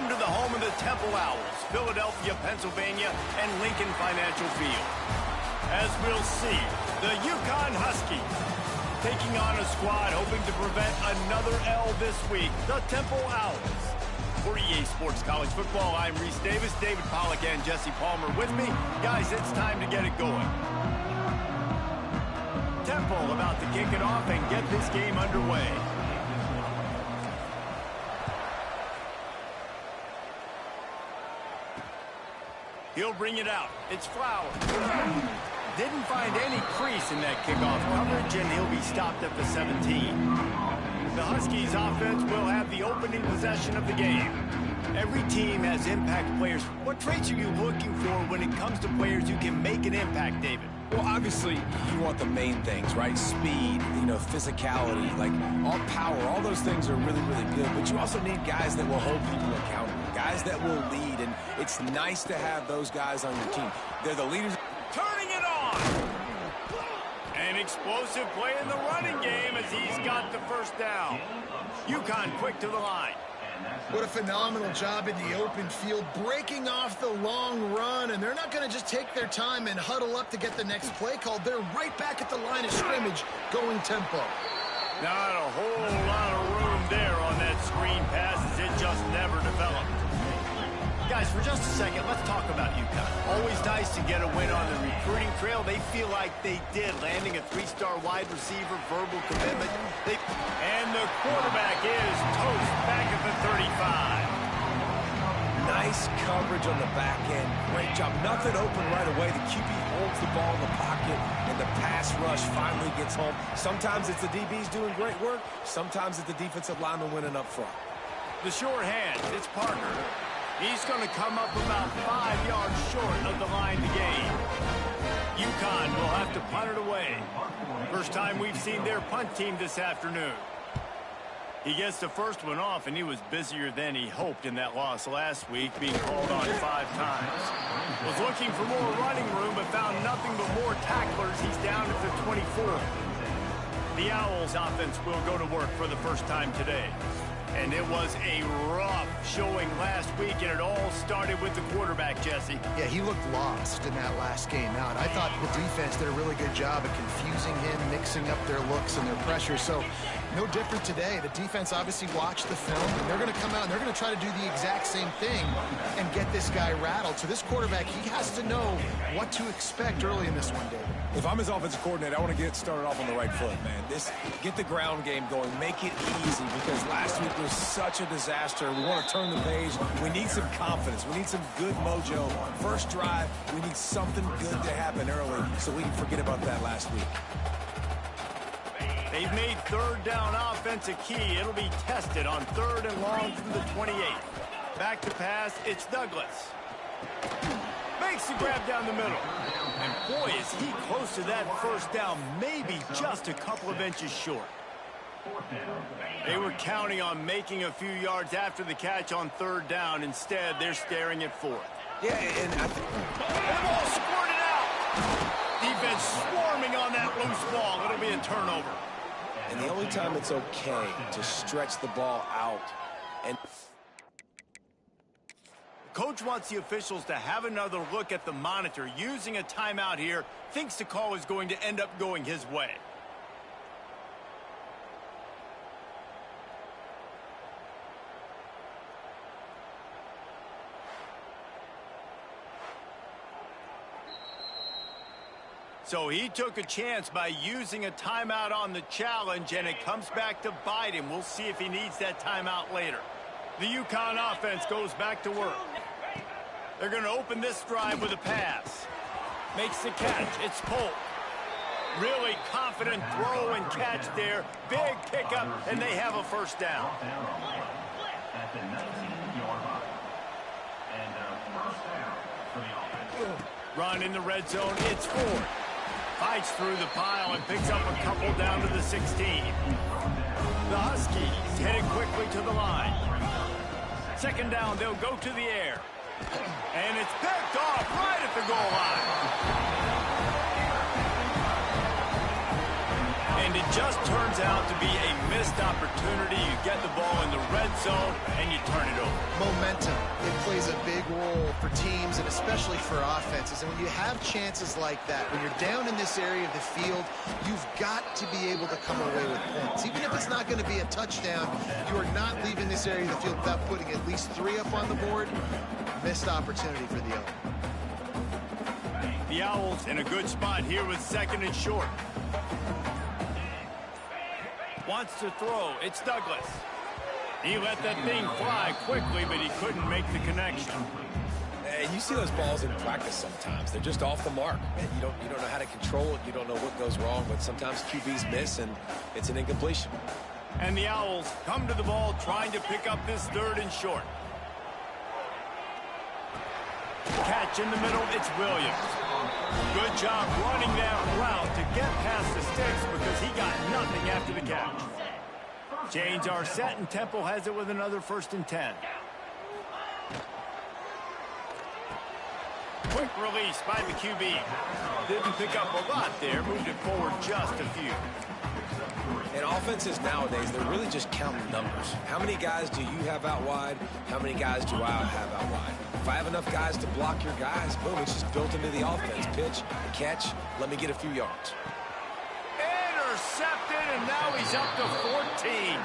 Welcome to the home of the Temple Owls, Philadelphia, Pennsylvania, and Lincoln Financial Field. As we'll see, the Uconn Huskies taking on a squad hoping to prevent another L this week, the Temple Owls. For EA Sports College Football, I'm Reese Davis, David Pollack, and Jesse Palmer with me. Guys, it's time to get it going. Temple about to kick it off and get this game underway. He'll bring it out. It's Flowers. Didn't find any crease in that kickoff coverage, and he'll be stopped at the 17. The Huskies offense will have the opening possession of the game. Every team has impact players. What traits are you looking for when it comes to players who can make an impact, David? Well, obviously, you want the main things, right? Speed, physicality, like all power, all those things are really, really good. But you also need guys that will hold people accountable, guys that will lead, and it's nice to have those guys on your team. They're the leaders. Turning it on! An explosive play in the running game as he's got the first down. Uconn quick to the line. What a phenomenal job in the open field, breaking off the long run, and they're not going to just take their time and huddle up to get the next play called. They're right back at the line of scrimmage, going tempo. Not a whole lot of room there on that screen pass as it just never developed. Guys, for just a second, let's talk about Uconn. Always nice to get a win on the recruiting trail. They feel like they did, landing a three-star wide receiver, verbal commitment. And the quarterback is toast back at the 35. Nice coverage on the back end. Great job. Nothing open right away. The QB holds the ball in the pocket, and the pass rush finally gets home. Sometimes it's the DBs doing great work. Sometimes it's the defensive lineman winning up front. The short hands, it's Parker. He's going to come up about 5 yards short of the line to gain. Uconn will have to punt it away. First time we've seen their punt team this afternoon. He gets the first one off, and he was busier than he hoped in that loss last week, being called on 5 times. Was looking for more running room, but found nothing but more tacklers. He's down at the 24. The Owls offense will go to work for the first time today. And it was a rough showing last week, and it all started with the quarterback, Jesse. Yeah, he looked lost in that last game out. I thought the defense did a really good job of confusing him, mixing up their looks and their pressure. So no different today. The defense obviously watched the film, and they're going to come out and they're going to try to do the exact same thing and get this guy rattled. So this quarterback, he has to know what to expect early in this one, David. If I'm his offensive coordinator, I want to get started off on the right foot, man. Get the ground game going. Make it easy, because last week was such a disaster. We want to turn the page. We need some confidence. We need some good mojo. First drive, we need something good to happen early so we can forget about that last week. They've made third down offense a key. It'll be tested on 3rd and long from the 28. Back to pass, it's Douglas. Makes the grab down the middle. And boy, is he close to that first down, maybe just a couple of inches short. They were counting on making a few yards after the catch on 3rd down. Instead, they're staring at 4th. Yeah, and I think the ball squirted out. Defense swarming on that loose ball. It'll be a turnover. And the only time it's okay to stretch the ball out and Coach wants the officials to have another look at the monitor. Using a timeout here, thinks the call is going to end up going his way. So he took a chance by using a timeout on the challenge, and it comes back to bite him. We'll see if he needs that timeout later. The Uconn offense goes back to work. They're going to open this drive with a pass. Makes the catch. It's Polk. Really confident throw and catch there. Big pickup, and they have a first down. Run in the red zone. It's Ford. Fights through the pile and picks up a couple down to the 16. The Huskies headed quickly to the line. 2nd down, they'll go to the air. And it's picked off right at the goal line. And it just turns out to be a missed opportunity. You get the ball in the red zone, and you turn it over. Momentum, it plays a big role for teams and especially for offenses. And when you have chances like that, when you're down in this area of the field, you've got to be able to come away with points. Even if it's not going to be a touchdown, you are not leaving this area of the field without putting at least 3 up on the board. Missed opportunity for the Owls. The Owls in a good spot here with 2nd and short. Wants to throw. It's Douglas. He let that thing fly quickly, but he couldn't make the connection. And you see those balls in practice sometimes. They're just off the mark. And you don't know how to control it. You don't know what goes wrong, but sometimes QBs miss, and it's an incompletion. And the Owls come to the ball trying to pick up this 3rd and short. Catch in the middle, it's Williams. Good job running that route to get past the sticks because he got nothing after the catch. Chains are set, and Temple has it with another 1st and 10. Quick release by the QB. Didn't pick up a lot there, moved it forward just a few. And offenses nowadays, they're really just counting numbers. How many guys do you have out wide? How many guys do I have out wide? If I have enough guys to block your guys, boom, it's just built into the offense. Pitch, catch, let me get a few yards. Intercepted, and now he's up to 14.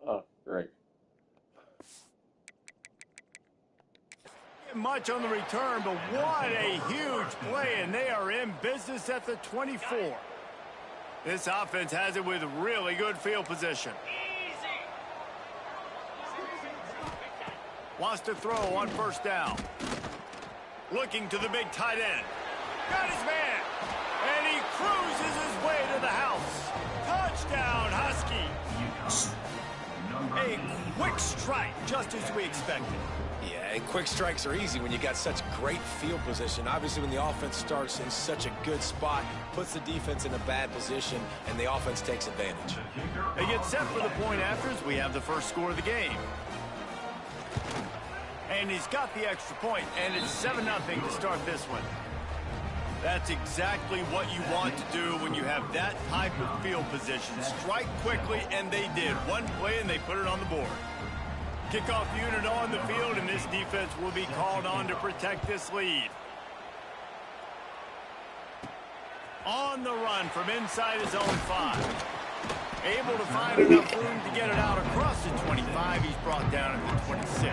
Oh, great. Much on the return, but what a huge play, and they are in business at the 24. This offense has it with really good field position. Wants to throw on 1st down. Looking to the big tight end. Got his man, and he cruises his way to the house. Touchdown, Husky. A quick strike, just as we expected. Yeah, and quick strikes are easy when you got such great field position. Obviously, when the offense starts in such a good spot, puts the defense in a bad position, and the offense takes advantage. They get set for the point afters. We have the first score of the game. And he's got the extra point, and it's 7-0 to start this one. That's exactly what you want to do when you have that type of field position. Strike quickly, and they did. One play, and they put it on the board. Kickoff unit on the field, and this defense will be called on to protect this lead. On the run from inside his own 5. Able to find enough room to get it out across the 25. He's brought down at the 26.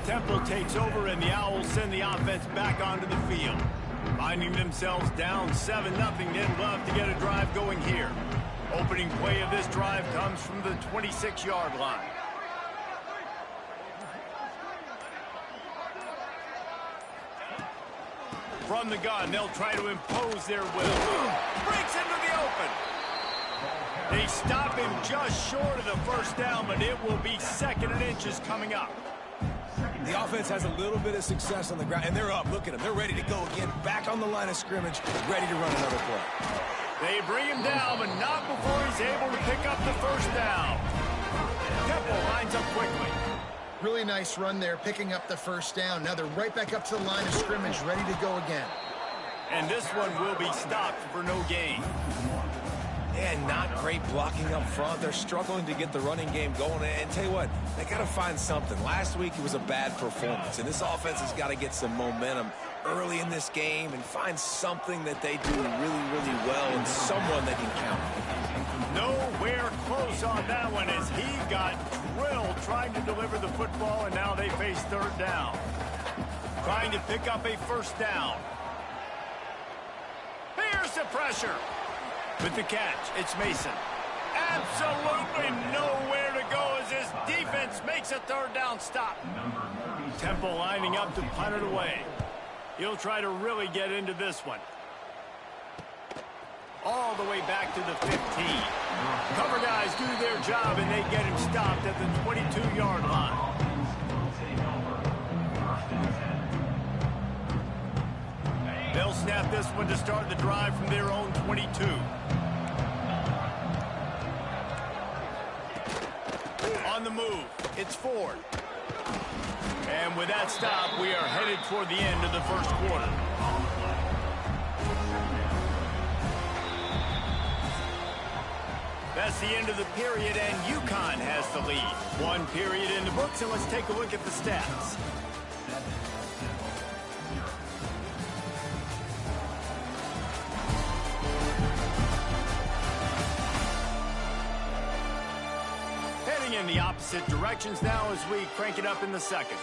Temple takes over, and the Owls send the offense back onto the field. Finding themselves down 7-0, they'd love to get a drive going here. Opening play of this drive comes from the 26-yard line. From the gun, they'll try to impose their will. Breaks into the open. They stop him just short of the 1st down, but it will be 2nd and inches coming up. The offense has a little bit of success on the ground, and they're up. Look at them. They're ready to go again. Back on the line of scrimmage, ready to run another play. They bring him down, but not before he's able to pick up the 1st down. Temple lines up quickly. Really nice run there, picking up the 1st down. Now they're right back up to the line of scrimmage, ready to go again. And this one will be stopped for no gain. And not great blocking up front. They're struggling to get the running game going. And tell you what, they got to find something. Last week it was a bad performance, and this offense has got to get some momentum early in this game and find something that they do really, really well and someone they can count on. Nowhere close on that one as he got drilled trying to deliver the football, and now they face 3rd down. Trying to pick up a 1st down. Here's the pressure. With the catch, it's Mason. Absolutely nowhere to go as his defense makes a 3rd down stop. Temple lining up to punt it away. He'll try to really get into this one. All the way back to the 15. Cover guys do their job, and they get him stopped at the 22-yard line. They'll snap this one to start the drive from their own 22. On the move, it's Ford. And with that stop, we are headed toward the end of the first quarter. That's the end of the period, and Uconn has the lead. One period in the books, and let's take a look at the stats. Heading in the opposite directions now as we crank it up in the second.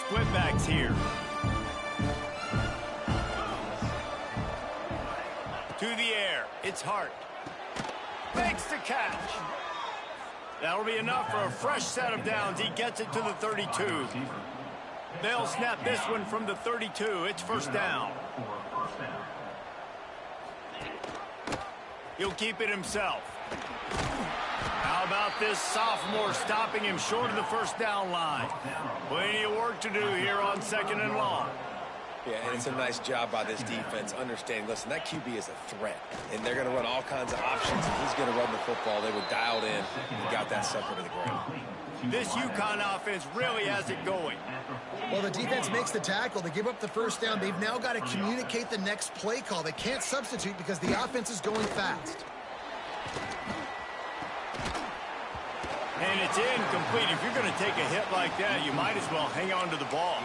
Split backs here. To the air. It's Hart. Makes the catch. That'll be enough for a fresh set of downs. He gets it to the 32. They'll snap this one from the 32. It's first down. He'll keep it himself. How about this sophomore stopping him short of the first down line? Plenty of work to do here on second and long. Yeah, and it's a nice job by this defense understanding, listen, that QB is a threat, and they're going to run all kinds of options, and he's going to run the football. They were dialed in and got that sucker to the ground. This Uconn offense really has it going. Well, the defense makes the tackle. They give up the first down. They've now got to communicate the next play call. They can't substitute because the offense is going fast. And it's incomplete. If you're going to take a hit like that, you might as well hang on to the ball.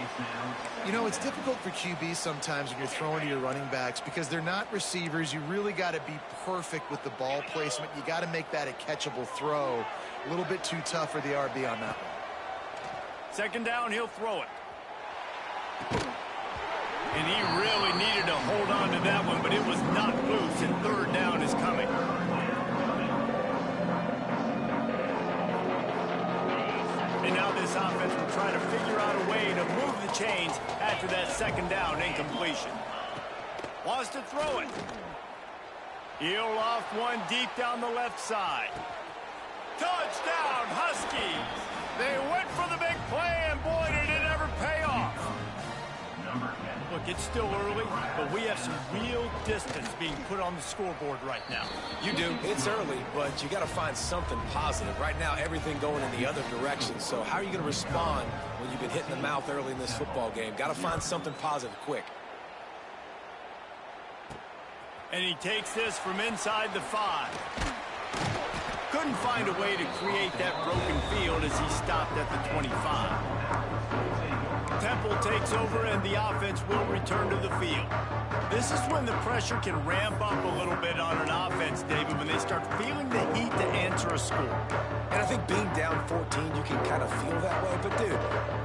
You know, it's difficult for QBs sometimes when you're throwing to your running backs because they're not receivers. You really got to be perfect with the ball placement. You got to make that a catchable throw. A little bit too tough for the RB on that one. Second down, he'll throw it. And he really needed to hold on to that one, but it was not loose, and third down is coming. And now this offense will try to figure out a way to move the chains after that second down incompletion. Wants to throw it. He'll loft one deep down the left side. Touchdown, Huskies! They went for the big play, and boy, did it ever pay off. Look, it's still early, but we have some real distance being put on the scoreboard right now. You do. It's early, but you got to find something positive. Right now, everything going in the other direction. So how are you going to respond when you've been hit in the mouth early in this football game? Got to find something positive quick. And he takes this from inside the 5. Couldn't find a way to create that broken field as he stopped at the 25. Temple takes over and the offense will return to the field. This is when the pressure can ramp up a little bit on an offense, David, when they start feeling the heat to answer a score. And I think being down 14, you can kind of feel that way. But, dude,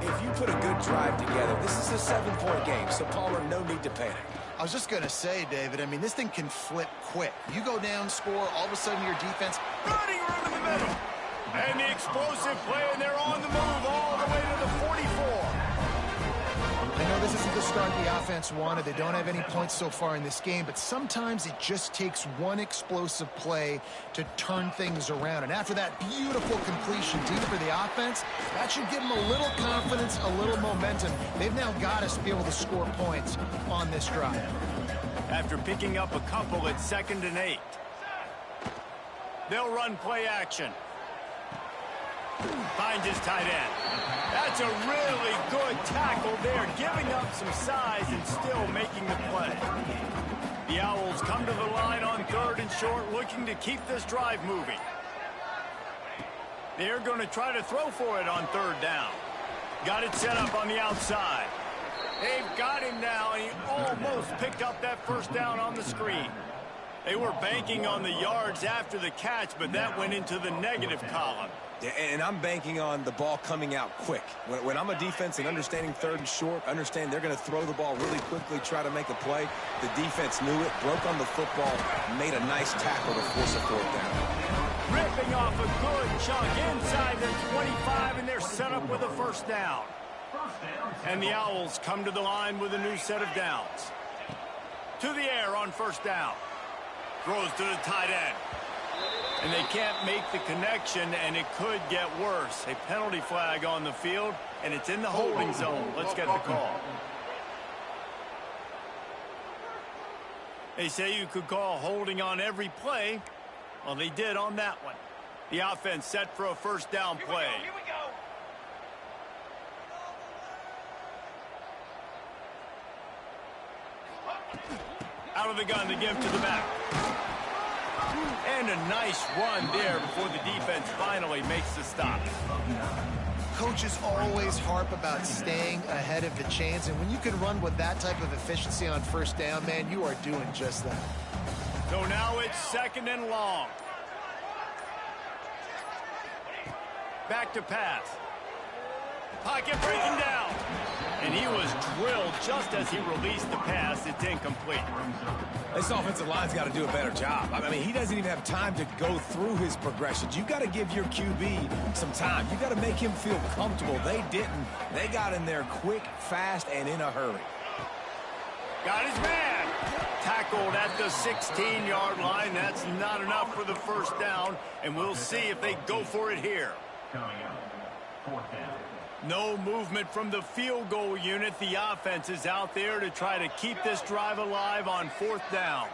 if you put a good drive together, this is a 7-point game, so, Palmer, no need to panic. I was just going to say, David, I mean, this thing can flip quick. You go down, score, all of a sudden your defense... Running room in the middle. And the explosive play, and they're on the move all the way to the 44. I know this isn't the start the offense wanted. They don't have any points so far in this game, but sometimes it just takes one explosive play to turn things around. And after that beautiful completion deep for the offense, that should give them a little confidence, a little momentum. They've now got us to be able to score points on this drive. After picking up a couple at 2nd and 8. They'll run play action. Finds his tight end. That's a really good tackle there, giving up some size and still making the play. The Owls come to the line on 3rd and short, looking to keep this drive moving. They're going to try to throw for it on 3rd down. Got it set up on the outside. They've got him now, and he almost picked up that first down on the screen. They were banking on the yards after the catch, but that went into the negative column. And I'm banking on the ball coming out quick. When I'm a defense and understanding third and short, understand they're going to throw the ball really quickly, try to make a play. The defense knew it, broke on the football, made a nice tackle to force a fourth down. Ripping off a good chunk inside the 25, and they're set up with a first down. And the Owls come to the line with a new set of downs. To the air on first down. Throws to the tight end. And they can't make the connection, and it could get worse. A penalty flag on the field, and it's in the holding zone. Let's get the call. They say you could call holding on every play. Well, they did on that one. The offense set for a first down play. Here we go. Out of the gun to give to the back. And a nice run there before the defense finally makes the stop. Coaches always harp about staying ahead of the chains, and when you can run with that type of efficiency on first down, man, you are doing just that. So now it's second and long. Back to pass. Pocket breaking down. And he was drilled just as he released the pass. It's incomplete. This offensive line's got to do a better job. I mean, he doesn't even have time to go through his progressions. You got to give your QB some time. You got to make him feel comfortable. They didn't. They got in there quick, fast, and in a hurry. Got his man. Tackled at the 16-yard line. That's not enough for the first down. And we'll see if they go for it here. No movement from the field goal unit. The offense is out there to try to keep this drive alive on fourth down.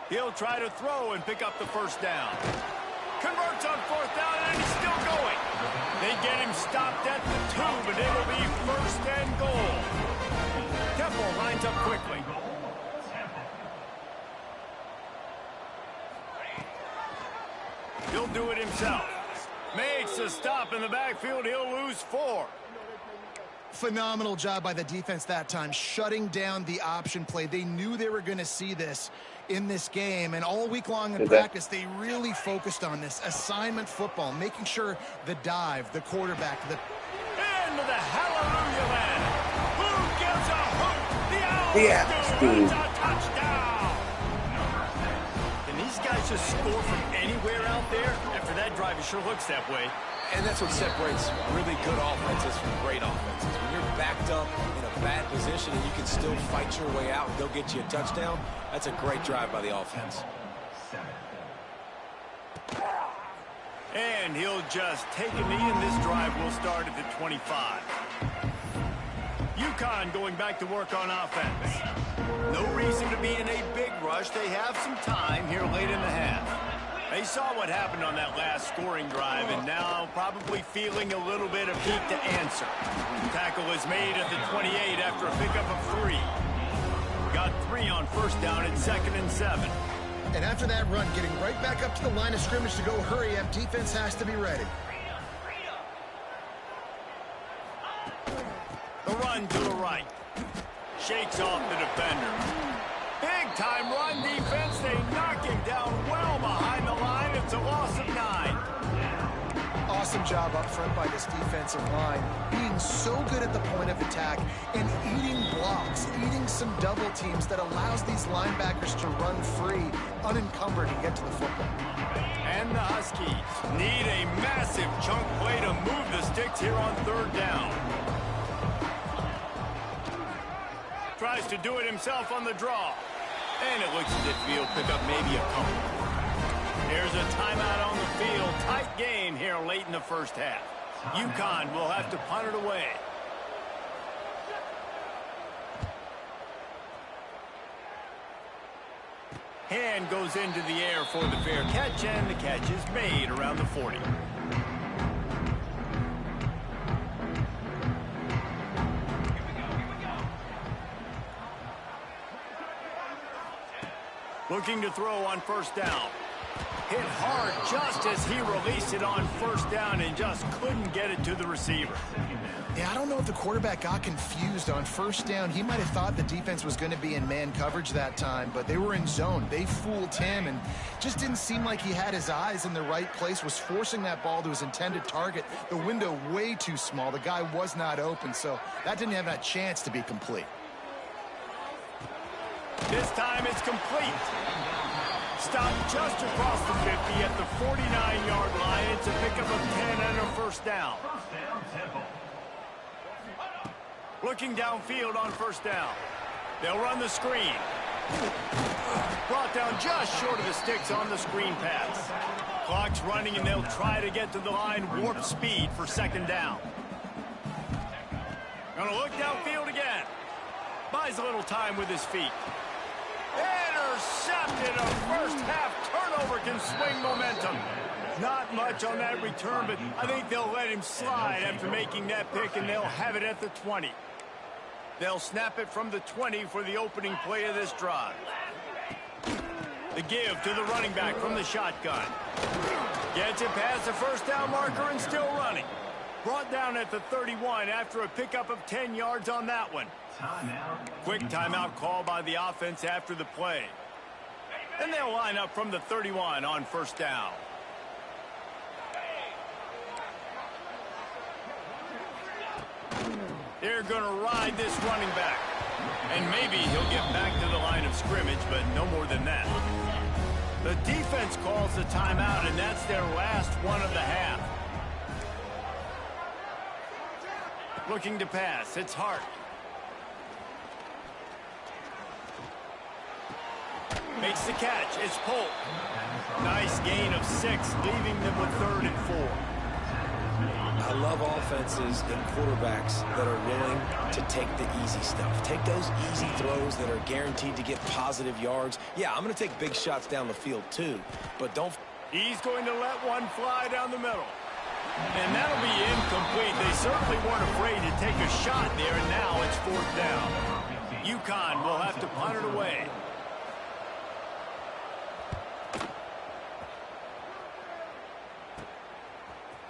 He'll try to throw and pick up the first down. Converts on fourth down, and he's still going. They get him stopped at the 2, but it'll be first and goal. Temple lines up quickly. He'll do it himself. Makes a stop in the backfield. He'll lose 4. Phenomenal job by the defense that time, shutting down the option play. They knew they were going to see this in this game, and all week long in practice, they really focused on this assignment football, making sure the dive, the quarterback, the... Into the hallelujah land. Who gives a hook? The Owls do. It's a touchdown. Can these guys just score from anywhere out there? After that drive, it sure looks that way. And that's what separates really good offenses from great offenses. When you're backed up in a bad position and you can still fight your way out and go get you a touchdown, that's a great drive by the offense. And he'll just take a knee, and this drive will start at the 25. Uconn going back to work on offense. No reason to be in a big rush. They have some time here late in the half. They saw what happened on that last scoring drive, and now probably feeling a little bit of heat to answer. Tackle is made at the 28 after a pickup of 3. Got 3 on first down at 2nd and 7. And after that run, getting right back up to the line of scrimmage to go hurry up, defense has to be ready. The run to the right. Shakes off the defender. Big-time run defense. They knock him down well behind the line. It's a loss of 9. Awesome job up front by this defensive line, being so good at the point of attack and eating blocks, eating some double teams that allows these linebackers to run free, unencumbered, and get to the football. And the Huskies need a massive chunk play to move the sticks here on third down. Tries to do it himself on the draw. And it looks as if he'll pick up maybe a couple. Here's a timeout on the field. Tight game here late in the first half. Uconn will have to punt it away. Hand goes into the air for the fair catch, and the catch is made around the 40. Looking to throw on first down. Hit hard just as he released it on first down and just couldn't get it to the receiver. Yeah, I don't know if the quarterback got confused on first down. He might have thought the defense was going to be in man coverage that time, but they were in zone. They fooled him and just didn't seem like he had his eyes in the right place, was forcing that ball to his intended target. The window way too small. The guy was not open, so that didn't have that chance to be complete. This time it's complete. Stopped just across the 50 at the 49-yard line. It's a pickup of 10 and a first down. Looking downfield on first down. They'll run the screen. Brought down just short of the sticks on the screen pass. Clock's running, and they'll try to get to the line warp speed for second down. Gonna look downfield again. Buys a little time with his feet. Intercepted. A first half turnover can swing momentum. Not much on that return, but I think they'll let him slide after making that pick, and they'll have it at the 20. They'll snap it from the 20 for the opening play of this drive. The give to the running back from the shotgun. Gets it past the first down marker and still running. Brought down at the 31 after a pickup of 10 yards on that one. Quick timeout call by the offense after the play. And they'll line up from the 31 on first down. They're going to ride this running back. And maybe he'll get back to the line of scrimmage, but no more than that. The defense calls the timeout, and that's their last one of the half. Looking to pass. It's Hart. Makes the catch. It's Polk. Nice gain of 6, leaving them with 3rd and 4. I love offenses and quarterbacks that are willing to take the easy stuff. Take those easy throws that are guaranteed to get positive yards. Yeah, I'm going to take big shots down the field too, but don't... He's going to let one fly down the middle. And that'll be incomplete. They certainly weren't afraid to take a shot there, and now it's 4th down. Uconn will have to punt it away.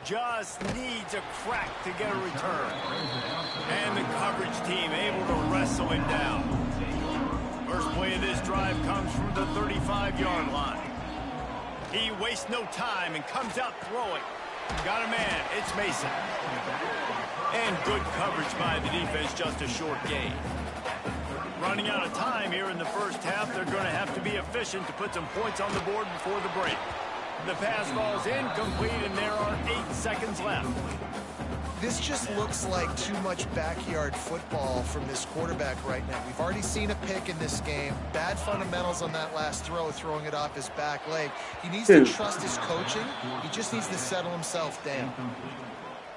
Just needs a crack to get a return. And the coverage team able to wrestle him down. First play of this drive comes from the 35-yard line. He wastes no time and comes out throwing. Got a man. It's Mason. And good coverage by the defense, just a short gain. Running out of time here in the first half. They're going to have to be efficient to put some points on the board before the break. The pass falls incomplete, and there are 8 seconds left. This just looks like too much backyard football from this quarterback right now. We've already seen a pick in this game. Bad fundamentals on that last throw, throwing it off his back leg. He needs to trust his coaching. He just needs to settle himself down.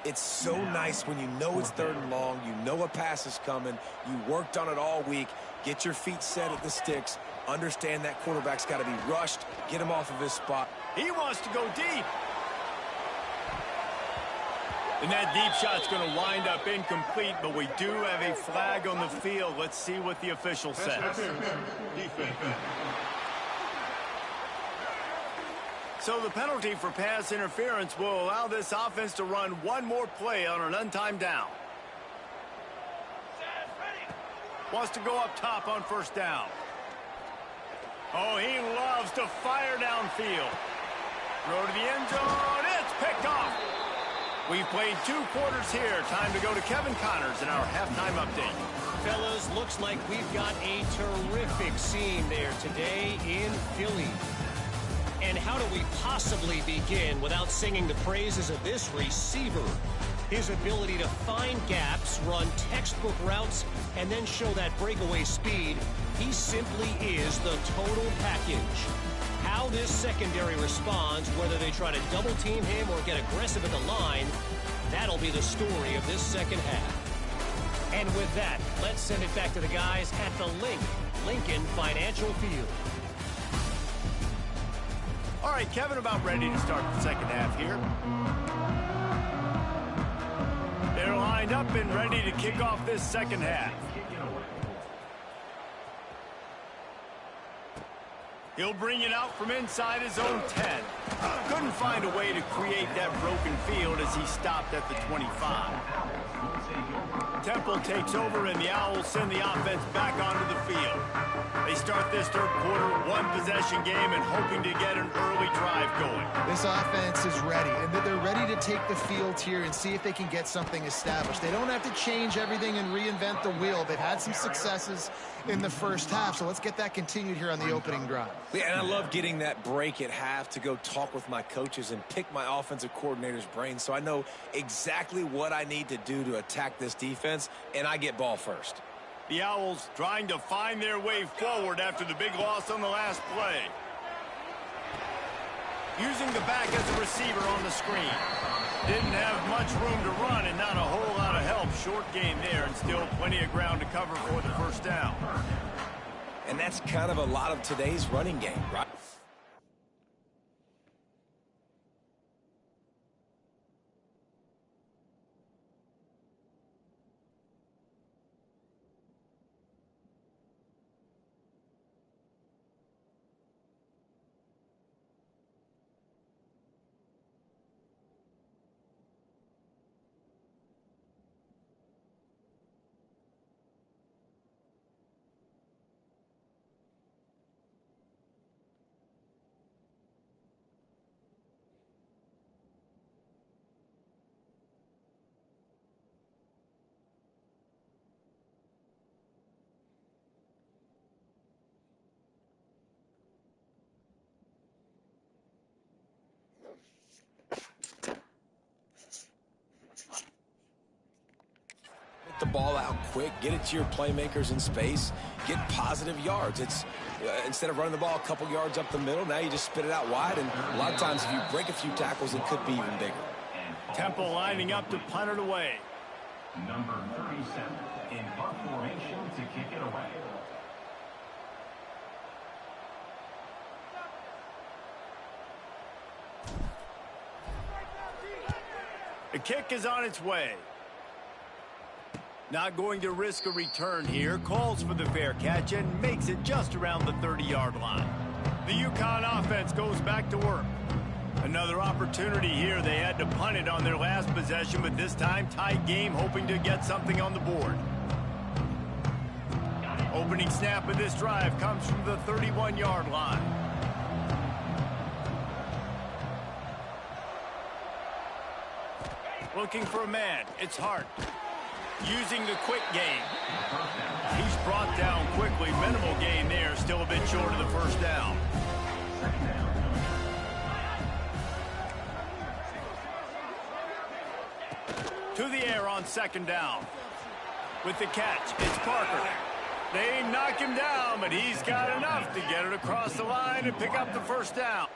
It's so nice when you know it's 3rd and long, you know a pass is coming, you worked on it all week, get your feet set at the sticks, understand that quarterback's got to be rushed, get him off of his spot. He wants to go deep. And that deep shot's going to wind up incomplete, but we do have a flag on the field. Let's see what the official says. So the penalty for pass interference will allow this offense to run one more play on an untimed down. Wants to go up top on first down. Oh, he loves to fire downfield. Throw to the end zone. It's picked off. We've played 2 quarters here. Time to go to Kevin Connors in our halftime update. Fellas, looks like we've got a terrific scene there today in Philly. And how do we possibly begin without singing the praises of this receiver? His ability to find gaps, run textbook routes, and then show that breakaway speed. He simply is the total package. How this secondary responds, whether they try to double team him or get aggressive at the line, that'll be the story of this second half. And with that, let's send it back to the guys at the Lincoln Financial Field. All right, Kevin, about ready to start the second half here. They're lined up and ready to kick off this second half. He'll bring it out from inside his own 10. Couldn't find a way to create that broken field as he stopped at the 25. Temple takes over, and the Owls send the offense back onto the field. They start this third quarter, one-possession game, and hoping to get an early drive going. This offense is ready, and they're ready to take the field here and see if they can get something established. They don't have to change everything and reinvent the wheel. They've had some successes in the first half, so let's get that continued here on the opening drive. Yeah, and I love getting that break at half to go talk with my coaches and pick my offensive coordinator's brain so I know exactly what I need to do to attack this defense, and I get ball first. The Owls trying to find their way forward after the big loss on the last play. Using the back as a receiver on the screen. Didn't have much room to run and not a whole lot of help. Short game there and still plenty of ground to cover for the first down. And that's kind of a lot of today's running game, right? The ball out quick, get it to your playmakers in space, get positive yards. It's instead of running the ball a couple yards up the middle, now you just spit it out wide, and a lot of times if you break a few tackles, it could be even bigger. Temple lining up to punt it away. Number 37 in punt formation to kick it away. The kick is on its way. Not going to risk a return here. Calls for the fair catch and makes it just around the 30-yard line. The Uconn offense goes back to work. Another opportunity here. They had to punt it on their last possession, but this time tight game, hoping to get something on the board. Opening snap of this drive comes from the 31-yard line. Looking for a man. It's Hart. Using the quick game. He's brought down quickly. Minimal gain there. Still a bit short of the first down. To the air on second down. With the catch, it's Parker. They knock him down, but he's got enough to get it across the line and pick up the first down.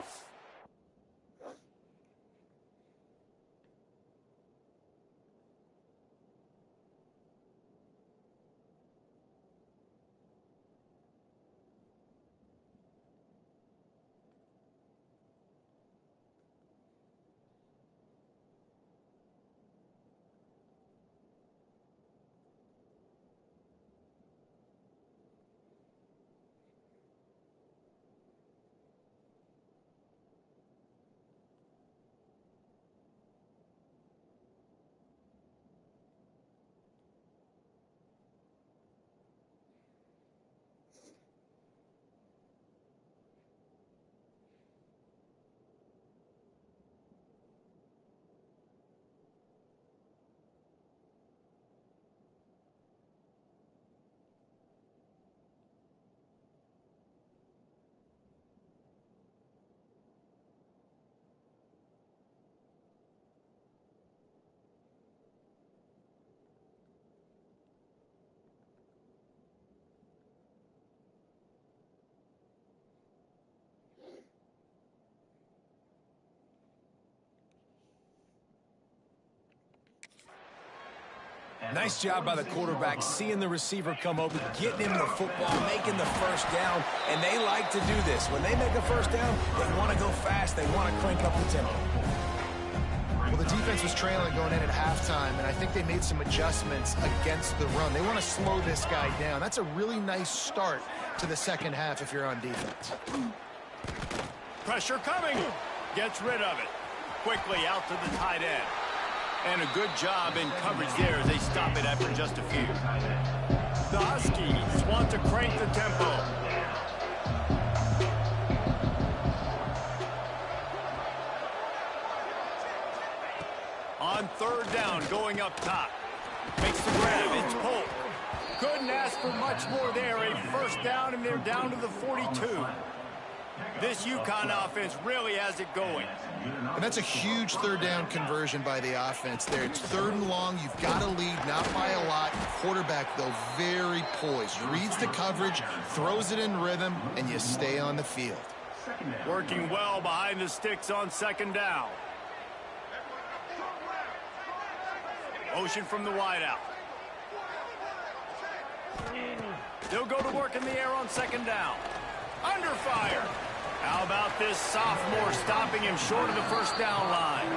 Nice job by the quarterback, seeing the receiver come open, getting him the football, making the first down, and they like to do this. When they make a first down, they want to go fast. They want to crank up the tempo. Well, the defense was trailing going in at halftime, and I think they made some adjustments against the run. They want to slow this guy down. That's a really nice start to the second half if you're on defense. Pressure coming. Gets rid of it. Quickly out to the tight end. And a good job in coverage there as they stop it after just a few. The Huskies want to crank the tempo. On third down, going up top. Makes the grab. It's Polk. Couldn't ask for much more there. A first down, and they're down to the 42. This Uconn offense really has it going. And that's a huge third down conversion by the offense there. It's third and long. You've got to lead, not by a lot. Quarterback, though, very poised. Reads the coverage, throws it in rhythm, and you stay on the field. Working well behind the sticks on second down. Motion from the wideout. They'll go to work in the air on second down. Under fire. How about this sophomore stopping him short of the first down line?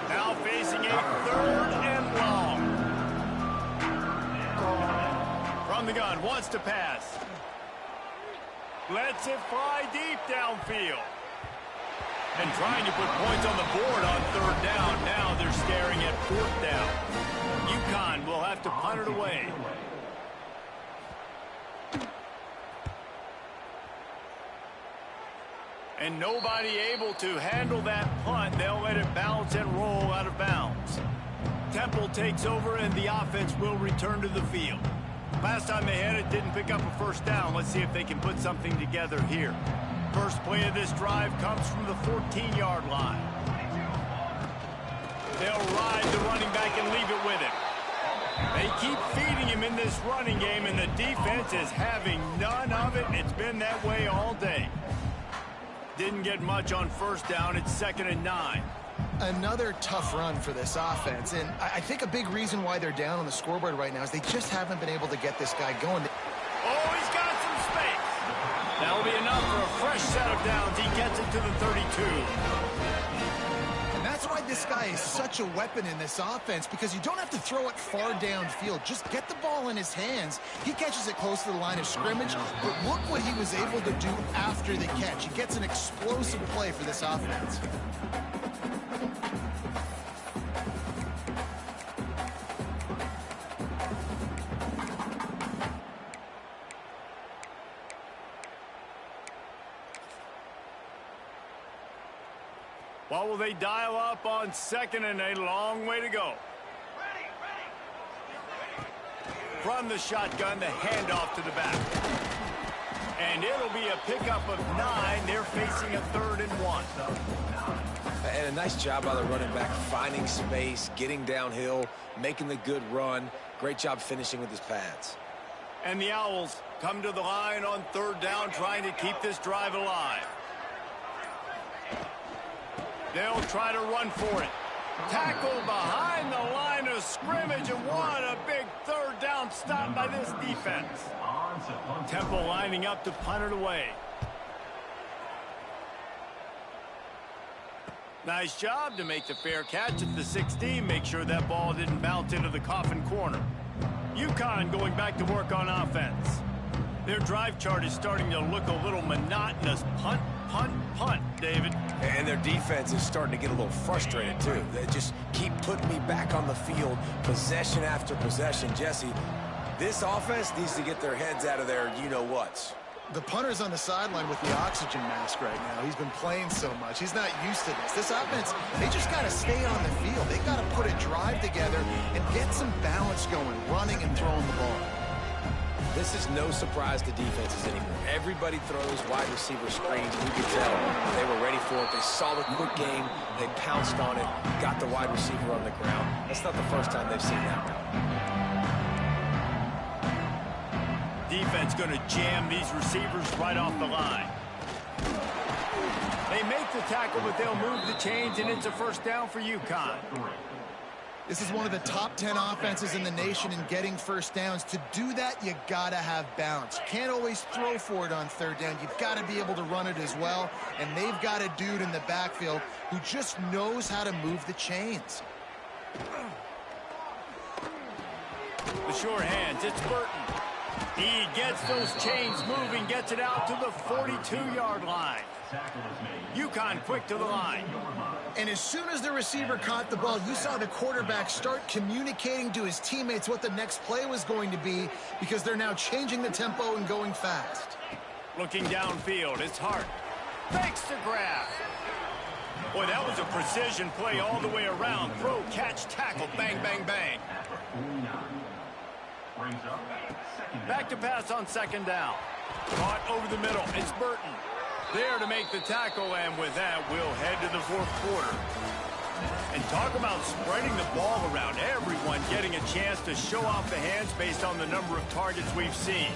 Now facing a third and long. From the gun, wants to pass. Lets it fly deep downfield. And trying to put points on the board on third down. Now they're staring at fourth down. Uconn will have to punt it away. And nobody able to handle that punt. They'll let it bounce and roll out of bounds. Temple takes over, and the offense will return to the field. Last time they had it, didn't pick up a first down. Let's see if they can put something together here. First play of this drive comes from the 14-yard line. They'll ride the running back and leave it with him. They keep feeding him in this running game, and the defense is having none of it. It's been that way all day. Didn't get much on first down. It's 2nd and 9. Another tough run for this offense, and I think a big reason why they're down on the scoreboard right now is they just haven't been able to get this guy going. Oh, he's got some space. That'll be enough for a fresh set of downs. He gets it to the 32. And that's why this guy is such a weapon in this offense, because you don't have to throw it far downfield. Just get the ball in his hands. He catches it close to the line of scrimmage, but look what he was able to do after the catch. He gets an explosive play for this offense. What will they dial up on 2nd and a long way to go? From the shotgun, the handoff to the back. And it'll be a pickup of 9. They're facing a 3rd and 1. And a nice job by the running back, finding space, getting downhill, making the good run. Great job finishing with his pads. And the Owls come to the line on 3rd down, trying to keep this drive alive. They'll try to run for it. Tackle behind the line of scrimmage, and what a big 3rd down stop by this defense. Temple lining up to punt it away. Nice job to make the fair catch at the 16. Make sure that ball didn't bounce into the coffin corner. Uconn going back to work on offense. Their drive chart is starting to look a little monotonous. Punt, punt, punt, David. And their defense is starting to get a little frustrated, too. They just keep putting me back on the field, possession after possession. Jesse, this offense needs to get their heads out of their you-know-whats. The punter's on the sideline with the oxygen mask right now. He's been playing so much. He's not used to this. This offense, they just got to stay on the field. They got to put a drive together and get some balance going, running and throwing the ball. This is no surprise to defenses anymore. Everybody throws wide receiver screens. You can tell they were ready for it. They saw the quick game. They pounced on it, got the wide receiver on the ground. That's not the first time they've seen that route. Defense going to jam these receivers right off the line. They make the tackle, but they'll move the chains, and it's a first down for Uconn. This is one of the top 10 offenses in the nation in getting first downs. To do that, you got to have balance. You can't always throw for it on 3rd down. You've got to be able to run it as well. And they've got a dude in the backfield who just knows how to move the chains. The short hands, it's Burton. He gets those chains moving, gets it out to the 42-yard line. Uconn quick to the line. And as soon as the receiver caught the ball, you saw the quarterback start communicating to his teammates what the next play was going to be, because they're now changing the tempo and going fast. Looking downfield, it's Hart. Makes the grab. Boy, that was a precision play all the way around. Throw, catch, tackle, bang, bang, bang. Back to pass on second down. Caught over the middle. It's Burton. There to make the tackle, and with that, we'll head to the fourth quarter. And talk about spreading the ball around. Everyone getting a chance to show off the hands based on the number of targets we've seen.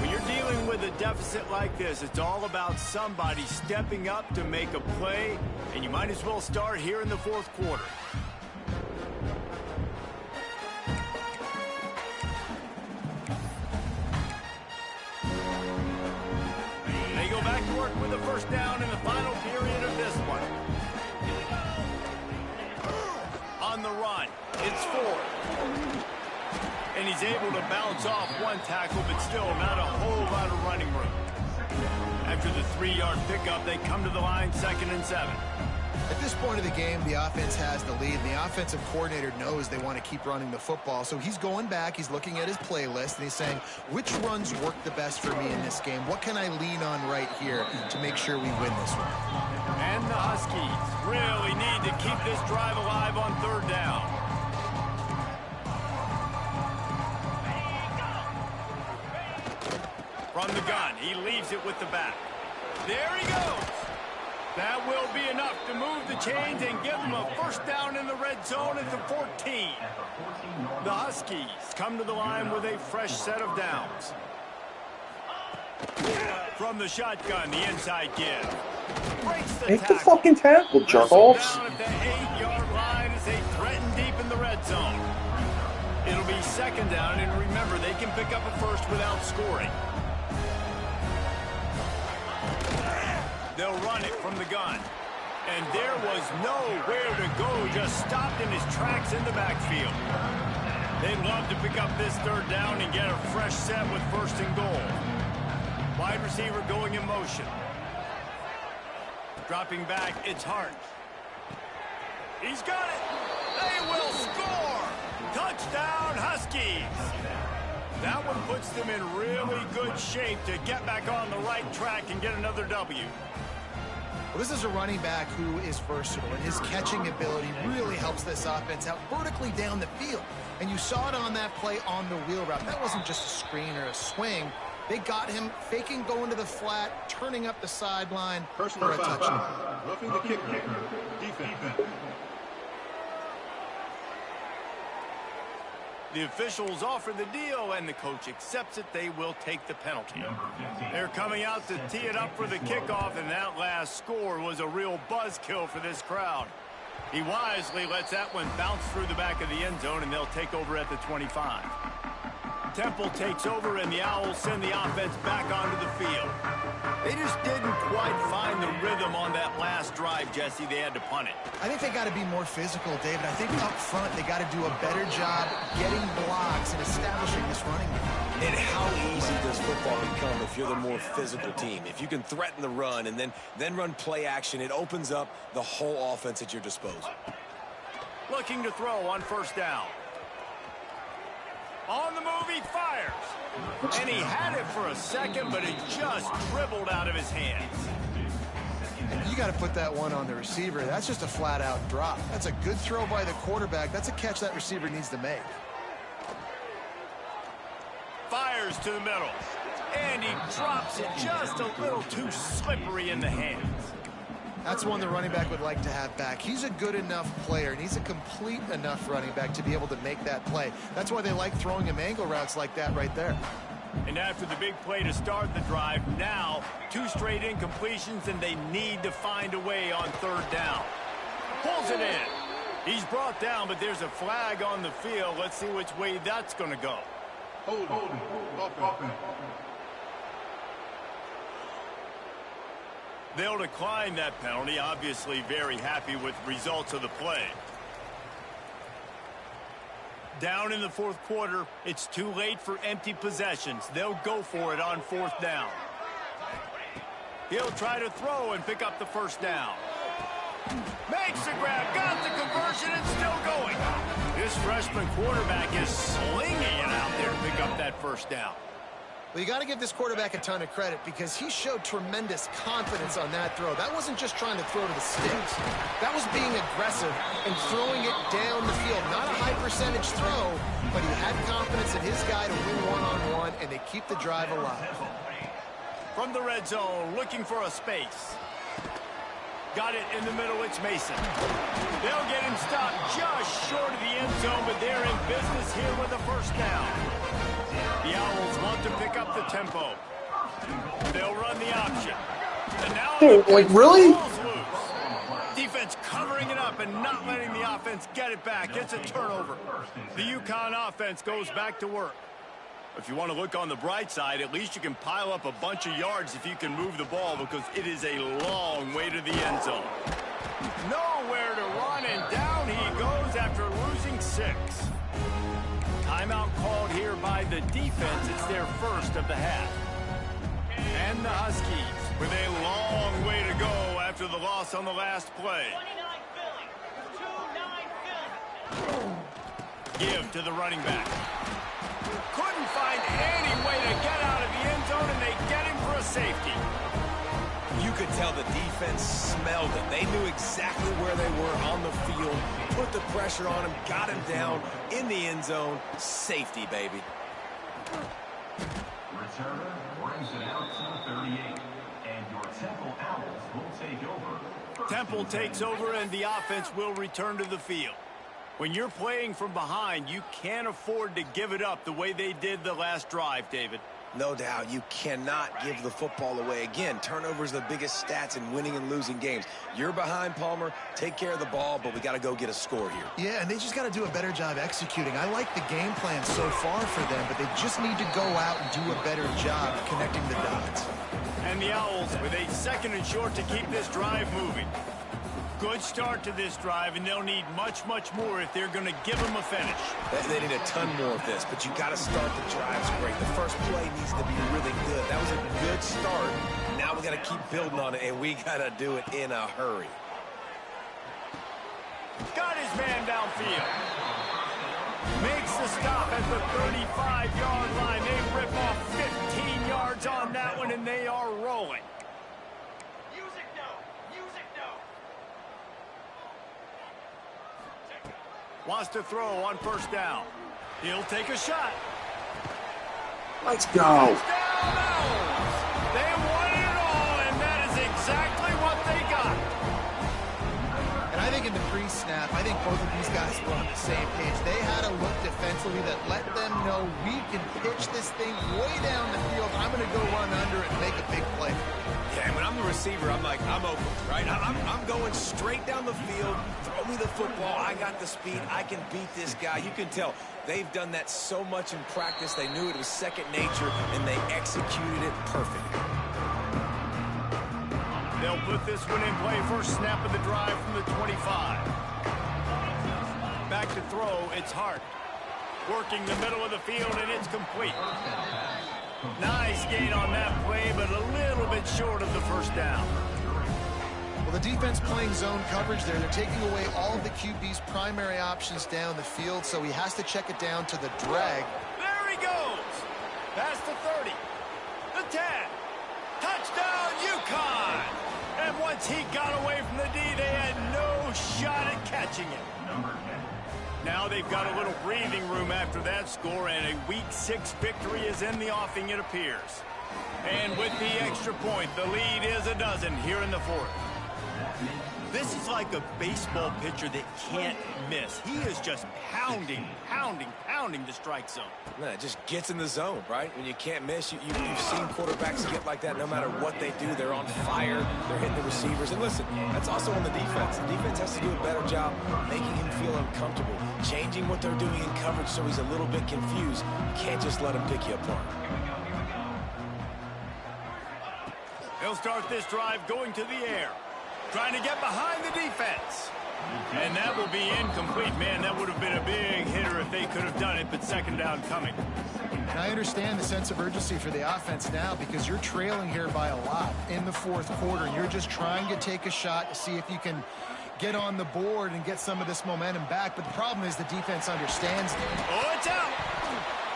When you're dealing with a deficit like this, it's all about somebody stepping up to make a play, and you might as well start here in the fourth quarter. They go back to work with a first down in the final period of this one. On the run, it's fourth. And he's able to bounce off one tackle, but still not a whole lot of running room. After the 3-yard pickup, they come to the line, 2nd and 7. At this point of the game, the offense has the lead. And the offensive coordinator knows they want to keep running the football. So he's going back, he's looking at his playlist, and he's saying, which runs work the best for me in this game? What can I lean on right here to make sure we win this one? And the Huskies really need to keep this drive alive on 3rd down. From the gun, he leaves it with the back. There he goes. That will be enough to move the chains and give them a first down in the red zone at the 14. The Huskies come to the line with a fresh set of downs. From the shotgun, the inside give. Breaks the Make the tackle. fucking tackle, jerk-offs. Down at the 8-yard line as they threaten deep in the red zone. It'll be 2nd down, and remember, they can pick up a first without scoring. They'll run it from the gun. And there was nowhere to go, just stopped in his tracks in the backfield. They'd love to pick up this 3rd down and get a fresh set with 1st and goal. Wide receiver going in motion. Dropping back, it's Hart. He's got it. They will score. Touchdown, Huskies. That one puts them in really good shape to get back on the right track and get another W. Well, this is a running back who is versatile, and his catching ability really helps this offense out vertically down the field. And you saw it on that play on the wheel route. That wasn't just a screen or a swing. They got him faking going to the flat, turning up the sideline for a touchdown. Roughing the kicker. Defense. The officials offer the deal, and the coach accepts it. They will take the penalty. They're coming out to tee it up for the kickoff, and that last score was a real buzzkill for this crowd. He wisely lets that one bounce through the back of the end zone, and they'll take over at the 25. Temple takes over, and the Owls send the offense back onto the field. They just didn't quite find the rhythm on that last drive, Jesse. They had to punt it. I think they got to be more physical, David. I think up front they got to do a better job getting blocks and establishing this running game. And how easy does football become if you're the more physical team? If you can threaten the run and then run play action, it opens up the whole offense at your disposal. Looking to throw on 1st down. On the move, he fires. And he had it for a second, but it just dribbled out of his hands. You got to put that one on the receiver. That's just a flat-out drop. That's a good throw by the quarterback. That's a catch that receiver needs to make. Fires to the middle. And he drops it just a little too slippery in the hands. That's one the running back would like to have back. He's a good enough player, and he's a complete enough running back to be able to make that play. That's why they like throwing him angle routes like that right there. And after the big play to start the drive, now 2 straight incompletions, and they need to find a way on 3rd down. Pulls it in. He's brought down, but there's a flag on the field. Let's see which way that's going to go. They'll decline that penalty, obviously very happy with results of the play. Down in the fourth quarter, it's too late for empty possessions. They'll go for it on fourth down. He'll try to throw and pick up the first down. Makes the grab, got the conversion, and still going. This freshman quarterback is slinging it out there to pick up that first down. Well, you got to give this quarterback a ton of credit because he showed tremendous confidence on that throw. That wasn't just trying to throw to the sticks. That was being aggressive and throwing it down the field. Not a high percentage throw, but he had confidence in his guy to win one-on-one, and they keep the drive alive. From the red zone, looking for a space. Got it in the middle, it's Mason. They'll get him stopped just short of the end zone, but they're in business here with a first down. The Owls want to pick up the tempo. They'll run the option. And now Like, really? Defense covering it up and not letting the offense get it back. It's a turnover. The Uconn offense goes back to work. If you want to look on the bright side, at least you can pile up a bunch of yards if you can move the ball because it is a long way to the end zone. Nowhere to run, and down he goes after losing 6. Timeout called here by the defense. It's their first of the half. And the Huskies with a long way to go after the loss on the last play. 29 Philly. Give to the running back. Couldn't find any way to get out of the end zone, and they get him for a safety. You could tell the defense smelled it. They knew exactly where they were on the field, put the pressure on him, got him down in the end zone. Safety, baby. Returner brings it out to the 38. And your Temple Owls will take over. Temple takes over, and the offense will return to the field. When you're playing from behind, you can't afford to give it up the way they did the last drive, David. No doubt, you cannot give the football away. Again, turnovers are the biggest stats in winning and losing games. You're behind, Palmer. Take care of the ball, but we got to go get a score here. Yeah, and they just got to do a better job executing. I like the game plan so far for them, but they just need to go out and do a better job connecting the dots. And the Owls with a second and short to keep this drive moving. Good start to this drive, and they'll need much, much more if they're going to give them a finish. They need a ton more of this, but you got to start the drives great. The first play needs to be really good. That was a good start. Now we got to keep building on it, and we got to do it in a hurry. Got his man downfield. Makes the stop at the 35-yard line. They rip off 15 yards on that one, and they are rolling. Wants to throw on first down. He'll take a shot. Let's go. Touchdown, they won it all, and that is exactly what they got. And I think in the pre-snap, I think both of these guys were on the same page. They had a look defensively that let them know we can pitch this thing way down the field. I'm going to go run under it and make a big play. Yeah, when I'm the receiver, I'm like, I'm open, right? I'm going straight down the field. Throw me the football. I got the speed. I can beat this guy. You can tell they've done that so much in practice. They knew it was second nature, and they executed it perfectly. They'll put this one in play. First snap of the drive from the 25. Back to throw. It's Hart. Working the middle of the field, and it's complete. Nice gain on that play, but a little bit short of the first down. Well, the defense playing zone coverage there. They're taking away all of the QB's primary options down the field, so he has to check it down to the drag. There he goes. Past the 30. The 10. Touchdown, Uconn. And once he got away from the D, they had no shot at catching it. Number 10. Now they've got a little breathing room after that score, and a Week 6 victory is in the offing, it appears. And with the extra point, the lead is a dozen here in the fourth. This is like a baseball pitcher that can't miss. He is just pounding the strike zone. No, it just gets in the zone, right? When you can't miss, you've seen quarterbacks get like that no matter what they do. They're on fire. They're hitting the receivers. And listen, that's also on the defense. The defense has to do a better job making him feel uncomfortable, changing what they're doing in coverage so he's a little bit confused. You can't just let him pick you apart. They'll They'll start this drive going to the air, trying to get behind the defense. And that will be incomplete. Man, that would have been a big hitter if they could have done it, but second down coming. And I understand the sense of urgency for the offense now because you're trailing here by a lot in the fourth quarter, and you're just trying to take a shot to see if you can get on the board and get some of this momentum back. But the problem is the defense understands it. Oh, it's out.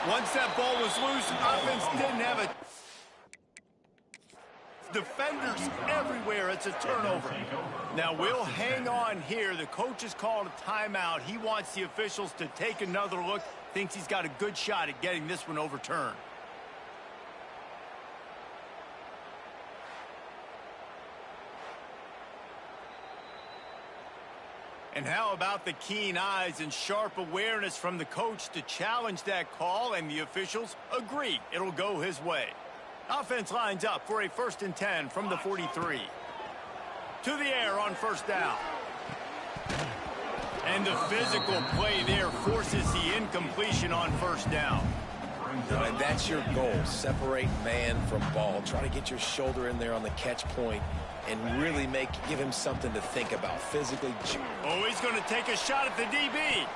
Once that ball was loose, offense didn't have a... Defenders everywhere. It's a turnover. Now we'll hang on here. The coach has called a timeout. He wants the officials to take another look. Thinks he's got a good shot at getting this one overturned. And how about the keen eyes and sharp awareness from the coach to challenge that call, and the officials agree it'll go his way. Offense lines up for a 1st and 10 from the 43. To the air on first down. And the physical play there forces the incompletion on first down. And that's your goal. Separate man from ball. Try to get your shoulder in there on the catch point and really give him something to think about physically. Oh, he's going to take a shot at the DB.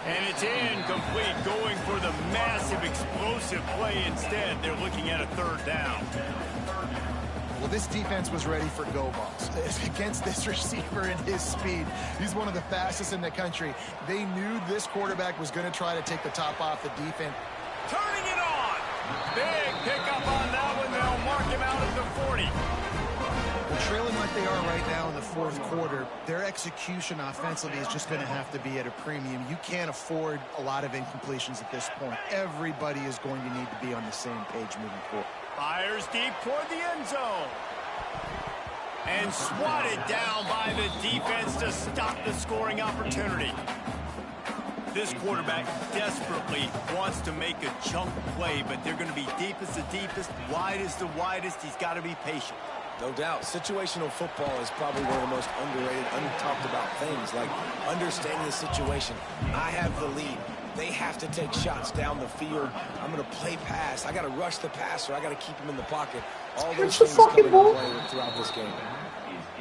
And it's incomplete, going for the massive explosive play instead. They're looking at a 3rd down. Well, this defense was ready for go balls against this receiver and his speed. He's one of the fastest in the country. They knew this quarterback was going to try to take the top off the defense. Turning it on. Big pickup on that one. They'll mark him out at the 40. Well, trailing like they are right now in the fourth quarter, their execution offensively is just going to have to be at a premium. You can't afford a lot of incompletions at this point. Everybody is going to need to be on the same page moving forward. Fires deep toward the end zone. And swatted down by the defense to stop the scoring opportunity. This quarterback desperately wants to make a chunk play, but they're going to be deep as the deepest, wide as the widest. He's got to be patient. No doubt. Situational football is probably one of the most underrated, untalked about things, like understanding the situation. I have the lead. They have to take shots down the field. I'm going to play pass. I got to rush the passer. I got to keep him in the pocket. All those things come into play throughout this game.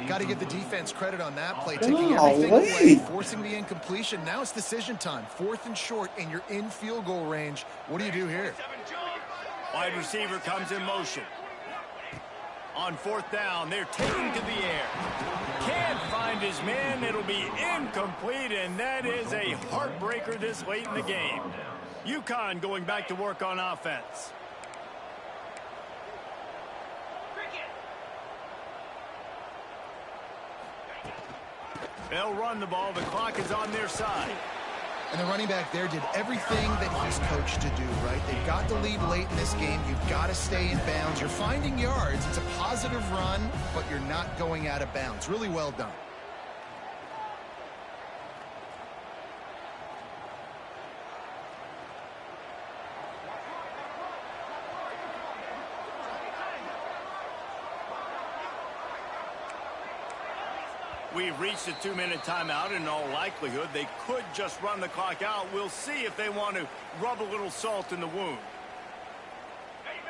Got to give the defense credit on that play, taking everything away, forcing the incompletion. Now it's decision time. 4th and short, and you're in field goal range. What do you do here? Wide receiver comes in motion. On 4th down, they're taken to the air. Can't find his man. It'll be incomplete, and that is a heartbreaker this late in the game. Uconn going back to work on offense. They'll run the ball. The clock is on their side. And the running back there did everything that he's coached to do, right? They got the lead late in this game. You've got to stay in bounds. You're finding yards. It's a positive run, but you're not going out of bounds. Really well done. We've reached a 2-minute timeout. In all likelihood, they could just run the clock out. We'll see if they want to rub a little salt in the wound.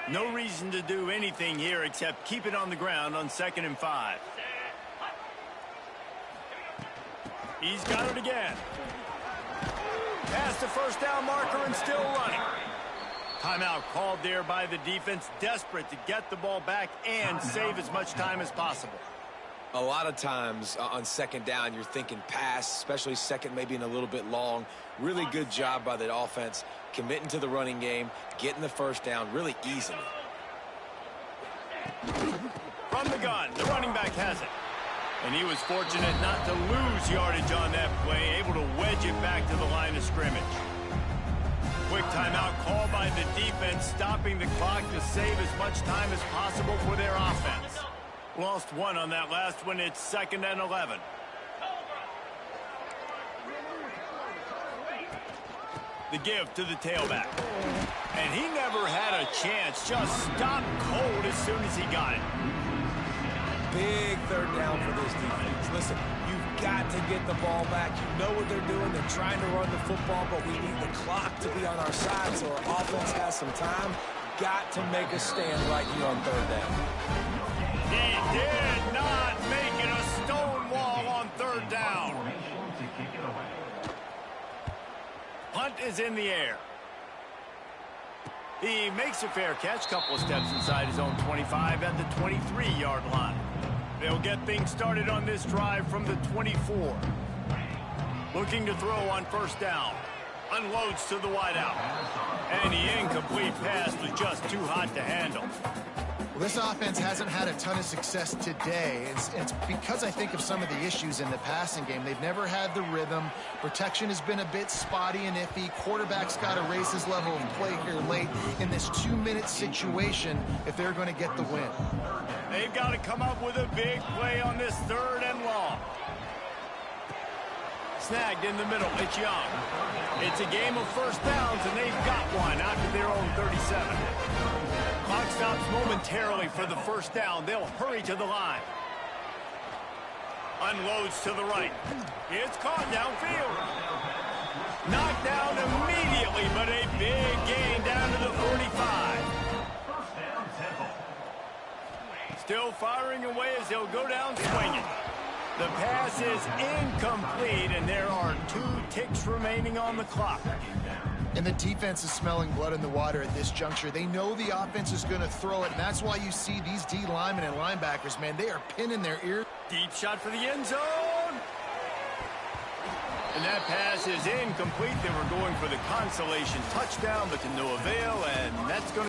No reason to do anything here except keep it on the ground on 2nd and 5. He's got it again. Past the 1st down marker and still running. Timeout called there by the defense, desperate to get the ball back and save as much time as possible. A lot of times on 2nd down, you're thinking pass, especially 2nd, maybe in a little bit long. Really good job by the offense, committing to the running game, getting the 1st down really easily. From the gun, the running back has it. And he was fortunate not to lose yardage on that play, able to wedge it back to the line of scrimmage. Quick timeout called by the defense, stopping the clock to save as much time as possible for their offense. Lost one on that last one. It's 2nd and 11. The give to the tailback. And he never had a chance. Just stopped cold as soon as he got it. Big 3rd down for this defense. Listen, you've got to get the ball back. You know what they're doing. They're trying to run the football, but we need the clock to be on our side so our offense has some time. Got to make a stand right here on 3rd down. He did not make it a stone wall on third down. Punt is in the air. He makes a fair catch, couple of steps inside his own 25 at the 23-yard line. They'll get things started on this drive from the 24. Looking to throw on first down. Unloads to the wideout. And the incomplete pass was just too hot to handle. Well, this offense hasn't had a ton of success today. It's because I think of some of the issues in the passing game. They've never had the rhythm. Protection has been a bit spotty and iffy. Quarterback's got to raise his level of play here late in this 2-minute situation if they're going to get the win. They've got to come up with a big play on this third and long. Snagged in the middle. It's Young. It's a game of first downs, and they've got one out to their own 37. Clock stops momentarily for the first down. They'll hurry to the line. Unloads to the right. It's caught downfield. Knocked down immediately, but a big gain down to the 45. Still firing away as he'll go down swinging. The pass is incomplete, and there are 2 ticks remaining on the clock. And the defense is smelling blood in the water at this juncture. They know the offense is going to throw it, and that's why you see these D linemen and linebackers, man, they are pinning their ear. Deep shot for the end zone. And that pass is incomplete. They were going for the consolation touchdown, but to no avail, and that's going to